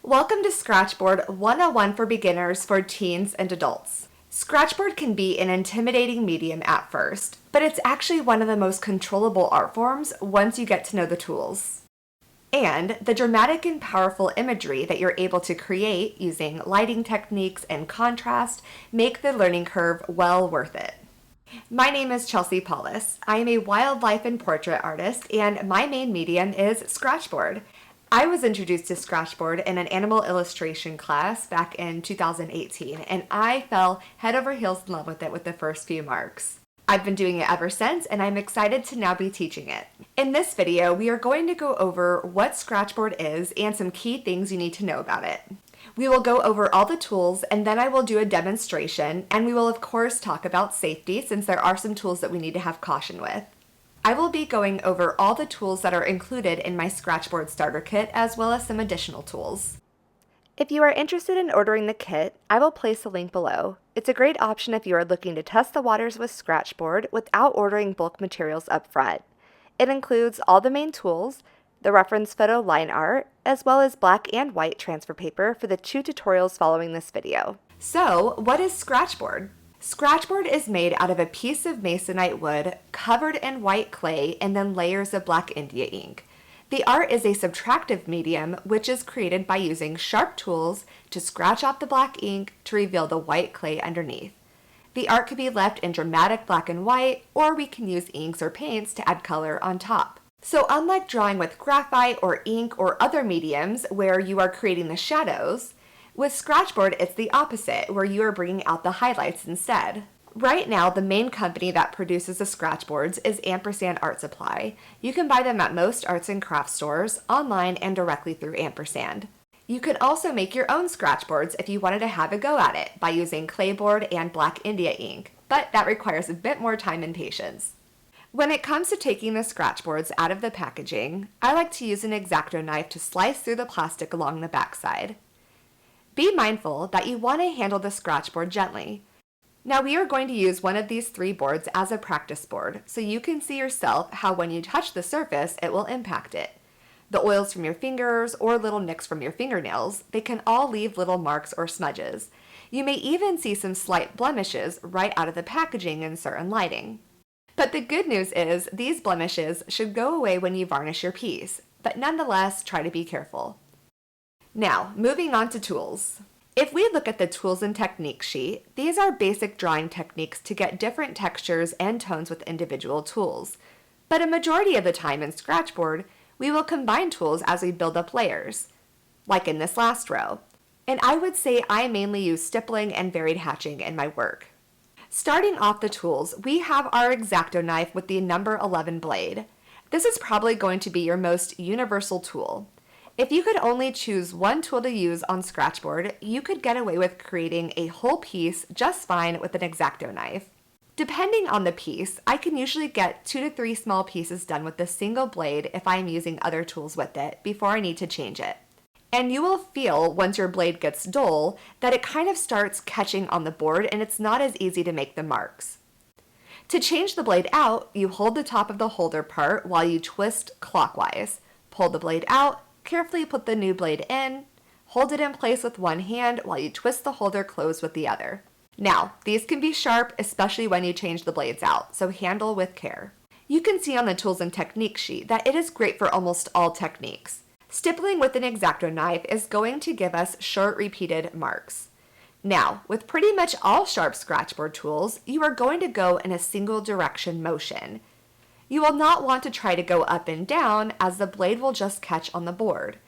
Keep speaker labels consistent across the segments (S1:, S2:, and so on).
S1: Welcome to Scratchboard 101 for beginners for teens and adults. Scratchboard can be an intimidating medium at first, but it's actually one of the most controllable art forms once you get to know the tools. And the dramatic and powerful imagery that you're able to create using lighting techniques and contrast make the learning curve well worth it. My name is Chelsea Paulus. I am a wildlife and portrait artist, and my main medium is Scratchboard. I was introduced to Scratchboard in an animal illustration class back in 2018, and I fell head over heels in love with it with the first few marks. I've been doing it ever since, and I'm excited to now be teaching it. In this video, we are going to go over what Scratchboard is and some key things you need to know about it. We will go over all the tools, and then I will do a demonstration, and we will of course talk about safety since there are some tools that we need to have caution with. I will be going over all the tools that are included in my Scratchboard Starter Kit as well as some additional tools. If you are interested in ordering the kit, I will place a link below. It's a great option if you are looking to test the waters with Scratchboard without ordering bulk materials up front. It includes all the main tools, the reference photo line art, as well as black and white transfer paper for the 2 tutorials following this video. So, what is Scratchboard? Scratchboard is made out of a piece of masonite wood covered in white clay and then layers of black India ink. The art is a subtractive medium which is created by using sharp tools to scratch off the black ink to reveal the white clay underneath. The art could be left in dramatic black and white, or we can use inks or paints to add color on top. So unlike drawing with graphite or ink or other mediums where you are creating the shadows, with Scratchboard, it's the opposite, where you are bringing out the highlights instead. Right now, the main company that produces the Scratchboards is Ampersand Art Supply. You can buy them at most arts and crafts stores, online, and directly through Ampersand. You can also make your own Scratchboards if you wanted to have a go at it by using clayboard and black India ink, but that requires a bit more time and patience. When it comes to taking the Scratchboards out of the packaging, I like to use an X-ACTO knife to slice through the plastic along the backside. Be mindful that you want to handle the Scratchboard gently. Now we are going to use one of these 3 boards as a practice board, so you can see yourself how when you touch the surface, it will impact it. The oils from your fingers or little nicks from your fingernails, they can all leave little marks or smudges. You may even see some slight blemishes right out of the packaging in certain lighting. But the good news is these blemishes should go away when you varnish your piece, but nonetheless, try to be careful. Now, moving on to tools. If we look at the tools and techniques sheet, these are basic drawing techniques to get different textures and tones with individual tools. But a majority of the time in Scratchboard, we will combine tools as we build up layers, like in this last row. And I would say I mainly use stippling and varied hatching in my work. Starting off the tools, we have our X-ACTO knife with the number 11 blade. This is probably going to be your most universal tool. If you could only choose one tool to use on Scratchboard, you could get away with creating a whole piece just fine with an X-ACTO knife. Depending on the piece, I can usually get 2 to 3 small pieces done with a single blade if I am using other tools with it before I need to change it. And you will feel once your blade gets dull that it kind of starts catching on the board and it's not as easy to make the marks. To change the blade out, you hold the top of the holder part while you twist clockwise. Pull the blade out, carefully put the new blade in, hold it in place with one hand while you twist the holder closed with the other. Now, these can be sharp, especially when you change the blades out, so handle with care. You can see on the tools and technique sheet that it is great for almost all techniques. Stippling with an X-ACTO knife is going to give us short repeated marks. Now, with pretty much all sharp Scratchboard tools, you are going to go in a single direction motion. You will not want to try to go up and down as the blade will just catch on the board.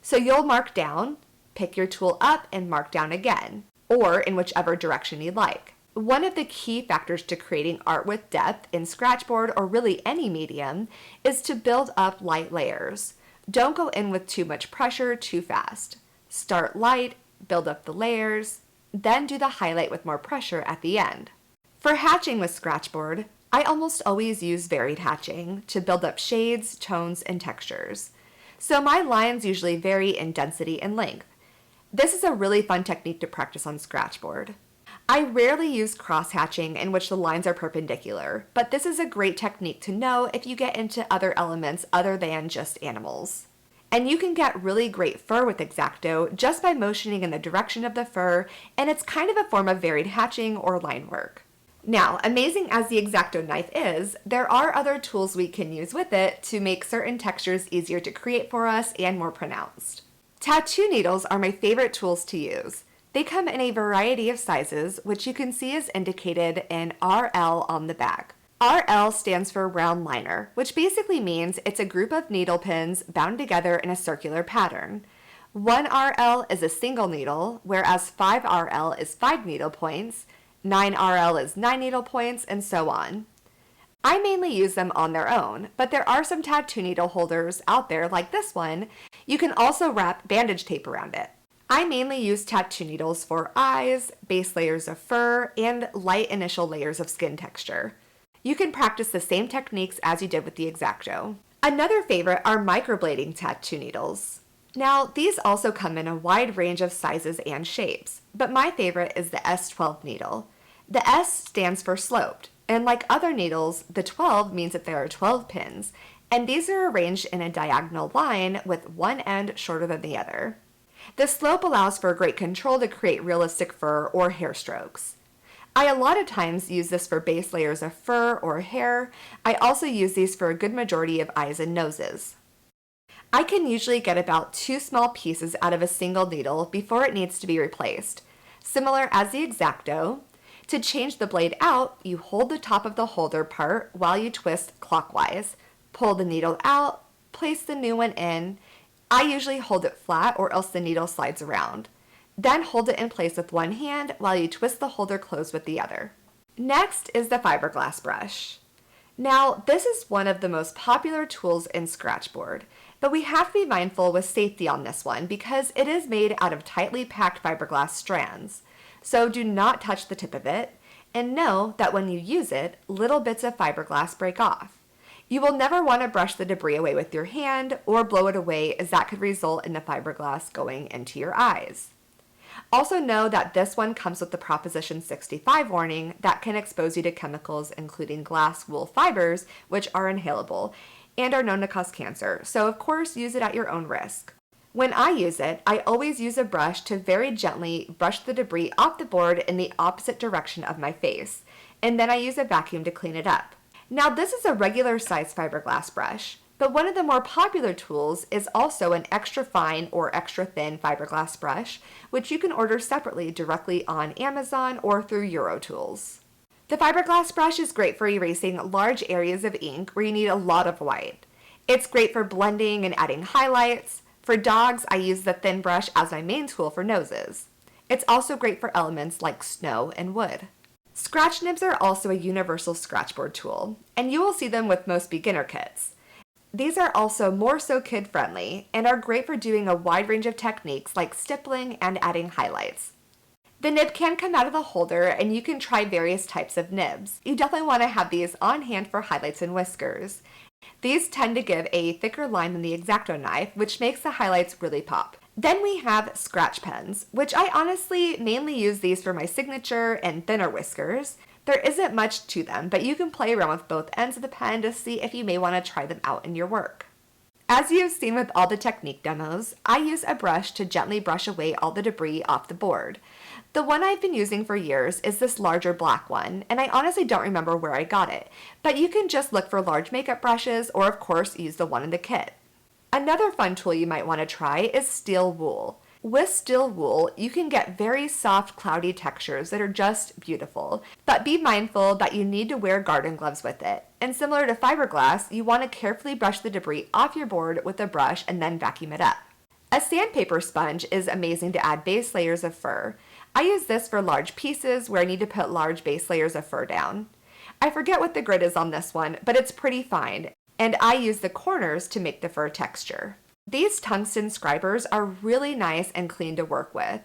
S1: So you'll mark down, pick your tool up and mark down again, or in whichever direction you'd like. One of the key factors to creating art with depth in Scratchboard or really any medium is to build up light layers. Don't go in with too much pressure too fast. Start light, build up the layers, then do the highlight with more pressure at the end. For hatching with Scratchboard, I almost always use varied hatching to build up shades, tones, and textures. So my lines usually vary in density and length. This is a really fun technique to practice on Scratchboard. I rarely use cross hatching in which the lines are perpendicular, but this is a great technique to know if you get into other elements other than just animals. And you can get really great fur with X-ACTO just by motioning in the direction of the fur, and it's kind of a form of varied hatching or line work. Now, amazing as the X-ACTO knife is, there are other tools we can use with it to make certain textures easier to create for us and more pronounced. Tattoo needles are my favorite tools to use. They come in a variety of sizes, which you can see is indicated in RL on the back. RL stands for round liner, which basically means it's a group of needle pins bound together in a circular pattern. 1 RL is a single needle, whereas 5 RL is 5 needle points, 9 RL is 9 needle points, and so on. I mainly use them on their own, but there are some tattoo needle holders out there like this one. You can also wrap bandage tape around it. I mainly use tattoo needles for eyes, base layers of fur, and light initial layers of skin texture. You can practice the same techniques as you did with the X-ACTO. Another favorite are microblading tattoo needles. Now, these also come in a wide range of sizes and shapes, but my favorite is the S12 needle. The S stands for sloped, and like other needles, the 12 means that there are 12 pins, and these are arranged in a diagonal line with one end shorter than the other. The slope allows for great control to create realistic fur or hair strokes. I a lot of times use this for base layers of fur or hair. I also use these for a good majority of eyes and noses. I can usually get about 2 small pieces out of a single needle before it needs to be replaced. Similar as the X-ACTO, to change the blade out, you hold the top of the holder part while you twist clockwise. Pull the needle out, place the new one in. I usually hold it flat or else the needle slides around. Then hold it in place with one hand while you twist the holder closed with the other. Next is the Fiberglass Brush. Now, this is one of the most popular tools in Scratchboard, but we have to be mindful with safety on this one because it is made out of tightly packed fiberglass strands. So do not touch the tip of it, and know that when you use it, little bits of fiberglass break off. You will never want to brush the debris away with your hand or blow it away, as that could result in the fiberglass going into your eyes. Also know that this one comes with the Proposition 65 warning that can expose you to chemicals including glass wool fibers, which are inhalable and are known to cause cancer, so of course use it at your own risk. When I use it, I always use a brush to very gently brush the debris off the board in the opposite direction of my face, and then I use a vacuum to clean it up. Now, this is a regular size fiberglass brush, but one of the more popular tools is also an extra fine or extra thin fiberglass brush, which you can order separately directly on Amazon or through EuroTools. The fiberglass brush is great for erasing large areas of ink where you need a lot of white. It's great for blending and adding highlights. For dogs, I use the thin brush as my main tool for noses. It's also great for elements like snow and wood. Scratch nibs are also a universal scratchboard tool, and you will see them with most beginner kits. These are also more so kid-friendly and are great for doing a wide range of techniques like stippling and adding highlights. The nib can come out of the holder and you can try various types of nibs. You definitely want to have these on hand for highlights and whiskers. These tend to give a thicker line than the X-ACTO knife, which makes the highlights really pop. Then we have scratch pens, which I honestly mainly use these for my signature and thinner whiskers. There isn't much to them, but you can play around with both ends of the pen to see if you may want to try them out in your work. As you've seen with all the technique demos, I use a brush to gently brush away all the debris off the board. The one I've been using for years is this larger black one, and I honestly don't remember where I got it, but you can just look for large makeup brushes or of course use the one in the kit. Another fun tool you might want to try is steel wool. With steel wool, you can get very soft, cloudy textures that are just beautiful, but be mindful that you need to wear garden gloves with it. And similar to fiberglass, you want to carefully brush the debris off your board with a brush and then vacuum it up. A sandpaper sponge is amazing to add base layers of fur. I use this for large pieces where I need to put large base layers of fur down. I forget what the grit is on this one, but it's pretty fine, and I use the corners to make the fur texture. These Tungsten Scribers are really nice and clean to work with.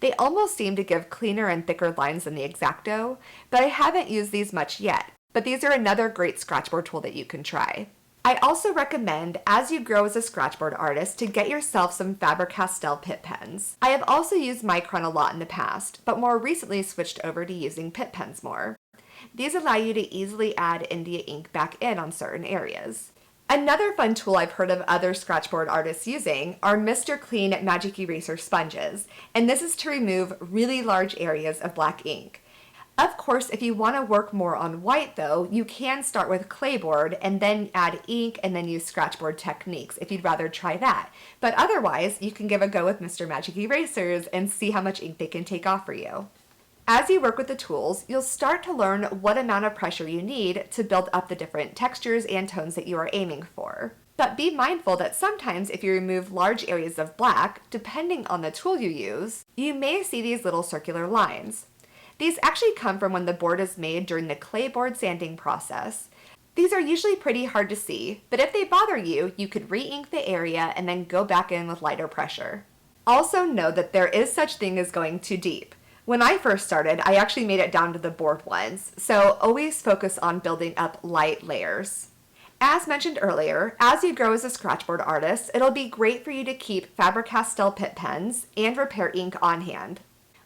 S1: They almost seem to give cleaner and thicker lines than the X-ACTO, but I haven't used these much yet. But these are another great scratchboard tool that you can try. I also recommend, as you grow as a scratchboard artist, to get yourself some Faber-Castell Pitt Pens. I have also used Micron a lot in the past, but more recently switched over to using Pitt Pens more. These allow you to easily add India ink back in on certain areas. Another fun tool I've heard of other scratchboard artists using are Mr. Clean Magic Eraser sponges, and this is to remove really large areas of black ink. Of course, if you want to work more on white though, you can start with clayboard and then add ink and then use scratchboard techniques if you'd rather try that. But otherwise, you can give a go with Mr. Magic Erasers and see how much ink they can take off for you. As you work with the tools, you'll start to learn what amount of pressure you need to build up the different textures and tones that you are aiming for. But be mindful that sometimes if you remove large areas of black, depending on the tool you use, you may see these little circular lines. These actually come from when the board is made during the clayboard sanding process. These are usually pretty hard to see, but if they bother you, you could re-ink the area and then go back in with lighter pressure. Also know that there is such thing as going too deep. When I first started, I actually made it down to the board once, so always focus on building up light layers. As mentioned earlier, as you grow as a scratchboard artist, it'll be great for you to keep Faber-Castell Pitt pens and repair ink on hand.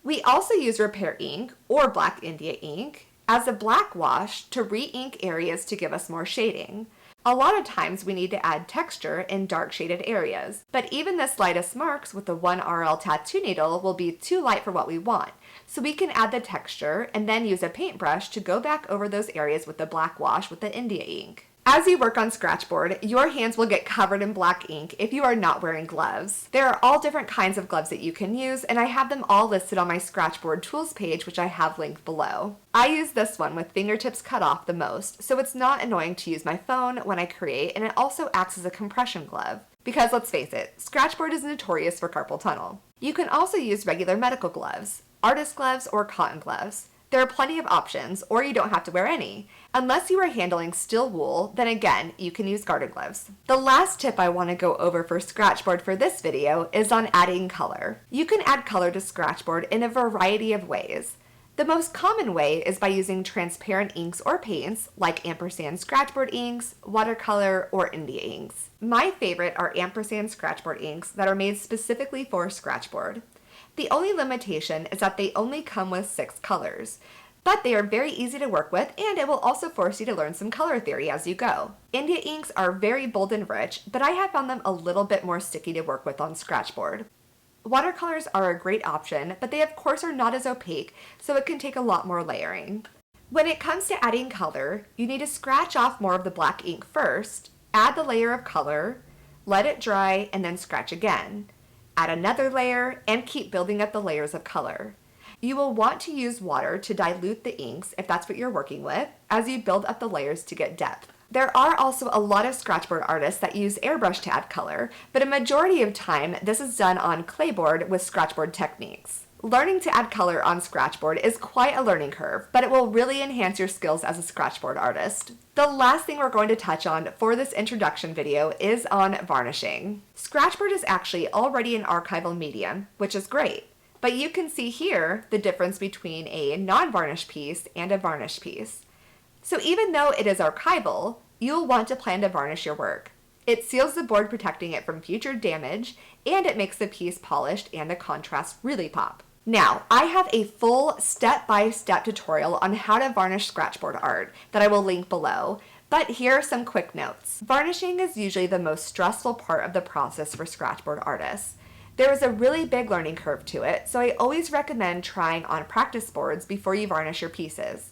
S1: We also use repair ink, or black India ink, as a black wash to re-ink areas to give us more shading. A lot of times we need to add texture in dark shaded areas, but even the slightest marks with the 1RL tattoo needle will be too light for what we want. So we can add the texture and then use a paintbrush to go back over those areas with the black wash with the India ink. As you work on Scratchboard, your hands will get covered in black ink if you are not wearing gloves. There are all different kinds of gloves that you can use, and I have them all listed on my Scratchboard tools page, which I have linked below. I use this one with fingertips cut off the most, so it's not annoying to use my phone when I create, and it also acts as a compression glove. Because let's face it, Scratchboard is notorious for carpal tunnel. You can also use regular medical gloves, artist gloves, or cotton gloves. There are plenty of options, or you don't have to wear any. Unless you are handling steel wool, then again, you can use garden gloves. The last tip I want to go over for Scratchboard for this video is on adding color. You can add color to Scratchboard in a variety of ways. The most common way is by using transparent inks or paints like ampersand Scratchboard inks, watercolor, or India inks. My favorite are ampersand Scratchboard inks that are made specifically for Scratchboard. The only limitation is that they only come with 6 colors, but they are very easy to work with, and it will also force you to learn some color theory as you go. India inks are very bold and rich, but I have found them a little bit more sticky to work with on Scratchboard. Watercolors are a great option, but they of course are not as opaque, so it can take a lot more layering. When it comes to adding color, you need to scratch off more of the black ink first, add the layer of color, let it dry, and then scratch again. Add another layer, and keep building up the layers of color. You will want to use water to dilute the inks if that's what you're working with, as you build up the layers to get depth. There are also a lot of Scratchboard artists that use airbrush to add color, but a majority of time this is done on clayboard with Scratchboard techniques. Learning to add color on Scratchboard is quite a learning curve, but it will really enhance your skills as a Scratchboard artist. The last thing we're going to touch on for this introduction video is on varnishing. Scratchboard is actually already an archival medium, which is great, but you can see here the difference between a non-varnished piece and a varnished piece. So even though it is archival, you'll want to plan to varnish your work. It seals the board, protecting it from future damage, and it makes the piece polished and the contrast really pop. Now, I have a full step-by-step tutorial on how to varnish Scratchboard art that I will link below, but here are some quick notes. Varnishing is usually the most stressful part of the process for Scratchboard artists. There is a really big learning curve to it, so I always recommend trying on practice boards before you varnish your pieces.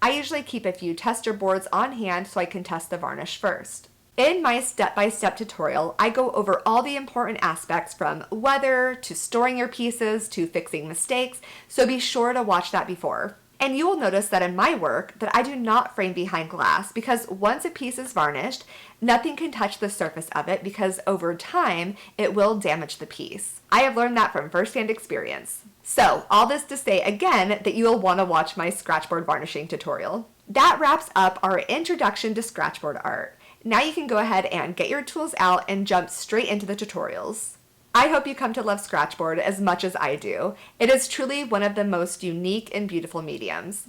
S1: I usually keep a few tester boards on hand so I can test the varnish first. In my step-by-step tutorial, I go over all the important aspects from weather to storing your pieces to fixing mistakes, so be sure to watch that before. And you will notice that in my work that I do not frame behind glass, because once a piece is varnished, nothing can touch the surface of it because over time it will damage the piece. I have learned that from firsthand experience. So all this to say again that you will want to watch my Scratchboard varnishing tutorial. That wraps up our introduction to Scratchboard art. Now you can go ahead and get your tools out and jump straight into the tutorials. I hope you come to love Scratchboard as much as I do. It is truly one of the most unique and beautiful mediums.